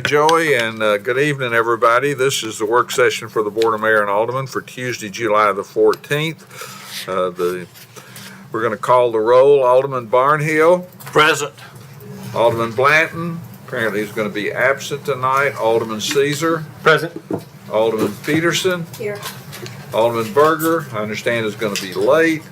Joey, and good evening, everybody. This is the work session for the Board of Mayor and Aldermen for Tuesday, July the 14th. We're going to call the roll. Alderman Barnhill. Present. Alderman Blanton. Apparently he's going to be absent tonight. Alderman Caesar. Present. Alderman Peterson. Here. Alderman Berger, I understand, is going to be late.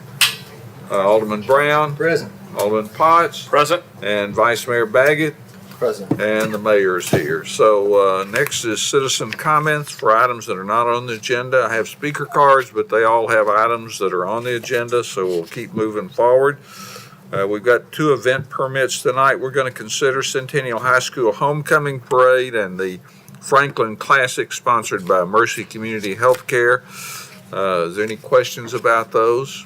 Alderman Brown. Present. Alderman Potts. Present. And Vice Mayor Baggett. Present. And the mayor is here. So next is citizen comments for items that are not on the agenda. I have speaker cards, but they all have items that are on the agenda, so we'll keep moving forward. We've got 2 event permits tonight. We're going to consider Centennial High School Homecoming Parade and the Franklin Classic sponsored by Mercy Community Healthcare. Is there any questions about those?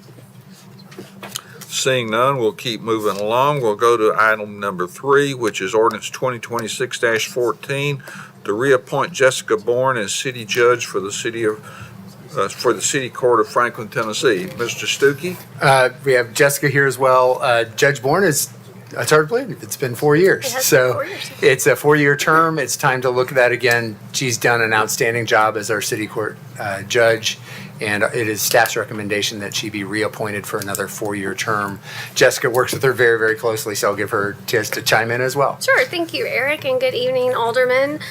Seeing none, we'll keep moving along. We'll go to item number 3, which is ordinance 2026-14 to reappoint Jessica Bourne as city judge for the city court of Franklin, Tennessee. Mr. Stuckey? We have Jessica here as well. Judge Bourne is, it's hard to believe, it's been 4 years. It has So been 4 years. it's a 4-year term. It's time to look at that again. She's done an outstanding job as our city court judge, and it is staff's recommendation that she be reappointed for another 4-year term. Jessica works with her very, very closely, so I'll give her a chance to chime in as well. Sure. Thank you, Eric, and good evening, Alderman.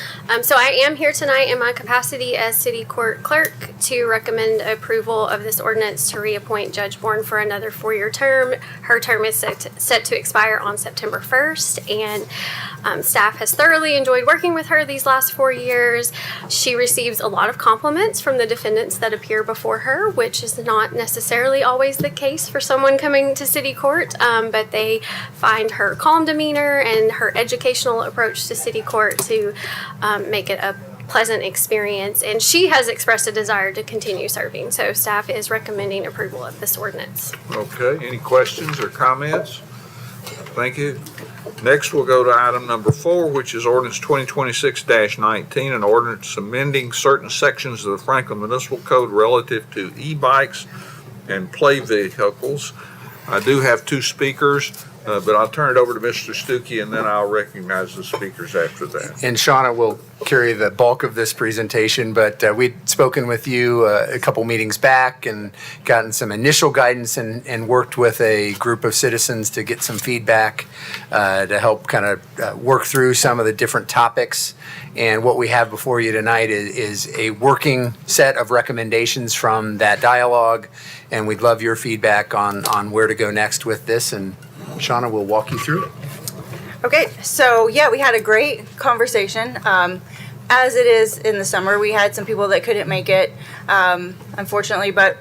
So I am here tonight in my capacity as City Court Clerk to recommend approval of this ordinance to reappoint Judge Bourne for another 4-year term. Her term is set to expire on September 1st, and staff has thoroughly enjoyed working with her these last 4 years. She receives a lot of compliments from the defendants that appear before her, which is not necessarily always the case for someone coming to city court, but they find her calm demeanor and her educational approach to city court to make it a pleasant experience, and she has expressed a desire to continue serving, so staff is recommending approval of this ordinance. Okay, any questions or comments? Thank you. Next, we'll go to item number 4, which is ordinance 2026-19, an ordinance amending certain sections of the Franklin Municipal Code relative to e-bikes and play vehicles. I do have 2 speakers, but I'll turn it over to Mr. Stuckey, and then I'll recognize the speakers after that. And Shauna will carry the bulk of this presentation, but we'd spoken with you a couple meetings back and gotten some initial guidance and worked with a group of citizens to get some feedback to help kind of work through some of the different topics. And what we have before you tonight is a working set of recommendations from that dialogue, and we'd love your feedback on where to go next with this, and Shauna will walk you through it. Okay, so yeah, we had a great conversation. As it is in the summer, we had some people that couldn't make it, unfortunately, but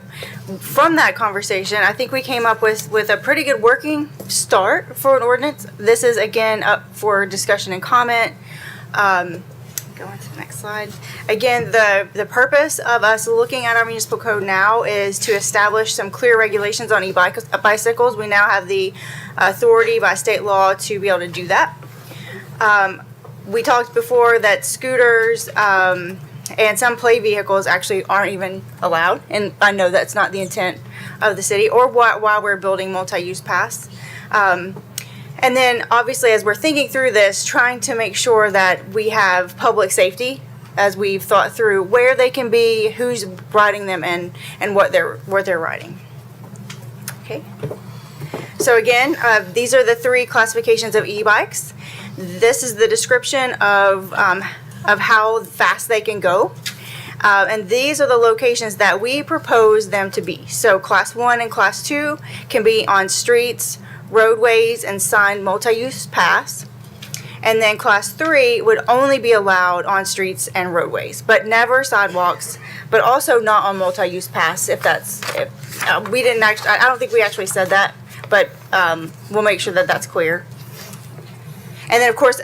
from that conversation, I think we came up with a pretty good working start for an ordinance. This is, again, up for discussion and comment. Go on to the next slide. Again, the purpose of us looking at our municipal code now is to establish some clear regulations on bicycles. We now have the authority by state law to be able to do that. We talked before that scooters and some play vehicles actually aren't even allowed, and I know that's not the intent of the city or why we're building multi-use paths. And then, obviously, as we're thinking through this, trying to make sure that we have public safety as we've thought through where they can be, who's riding them, and what they're riding. Okay. So again, these are the 3 classifications of e-bikes. This is the description of how fast they can go. And these are the locations that we propose them to be. So Class 1 and Class 2 can be on streets, roadways, and signed multi-use paths. And then Class 3 would only be allowed on streets and roadways, but never sidewalks, but also not on multi-use paths if we didn't actually, I don't think we actually said that, but we'll make sure that that's clear. And then, of course,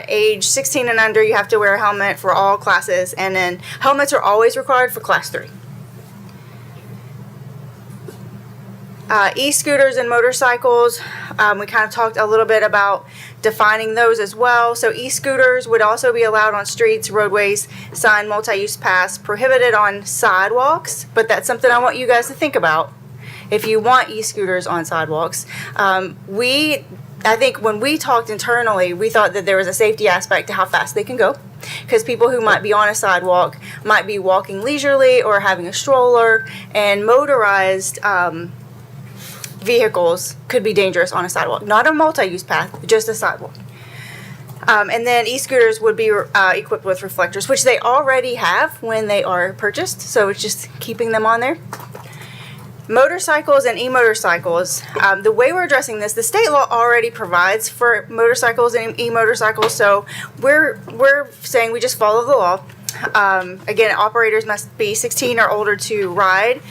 age 16 and under, you have to wear a helmet for all classes, and then helmets are always required for Class 3. E-scooters and motorcycles, we kind of talked a little bit about defining those as well. So e-scooters would also be allowed on streets, roadways, signed multi-use paths, prohibited on sidewalks, but that's something I want you guys to think about if you want e-scooters on sidewalks. I think when we talked internally, we thought that there was a safety aspect to how fast they can go. because people who might be on a sidewalk might be walking leisurely or having a stroller, and motorized vehicles could be dangerous on a sidewalk. Not a multi-use path, just a sidewalk. And then e-scooters would be equipped with reflectors, which they already have when they are purchased, so it's just keeping them on there. Motorcycles and e-motorcycles, the way we're addressing this, the state law already provides for motorcycles and e-motorcycles, so we're saying we just follow the law. Again, operators must be 16 or older to ride.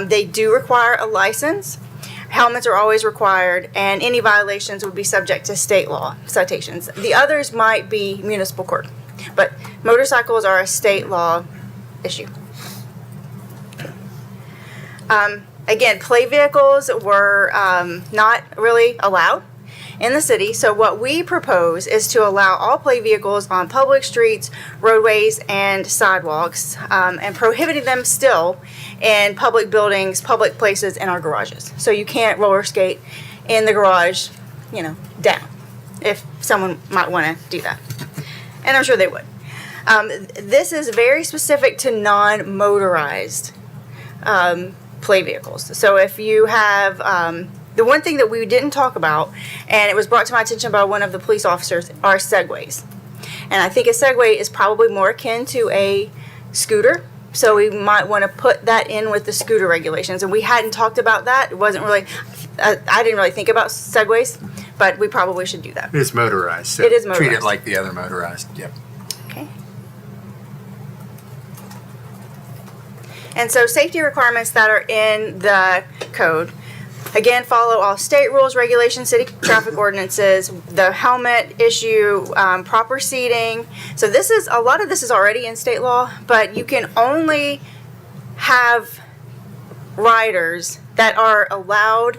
They do require a license. Helmets are always required, and any violations would be subject to state law citations. The others might be municipal court, but motorcycles are a state law issue. Again, play vehicles were not really allowed in the city, so what we propose is to allow all play vehicles on public streets, roadways, and sidewalks, and prohibiting them still in public buildings, public places, and our garages. So you can't roller skate in the garage, down, if someone might want to do that. And I'm sure they would. This is very specific to non-motorized play vehicles. So if you have, the one thing that we didn't talk about, and it was brought to my attention by one of the police officers, are Segways. And I think a Segway is probably more akin to a scooter, so we might want to put that in with the scooter regulations. And we hadn't talked about that. It wasn't really, I didn't really think about Segways, but we probably should do that. It is motorized. So It is treat motorized. it like the other motorized. Yep. Okay. And so safety requirements that are in the code, again, follow all state rules, regulations, city traffic ordinances, the helmet issue, proper seating. So a lot of this is already in state law, but you can only have riders that are allowed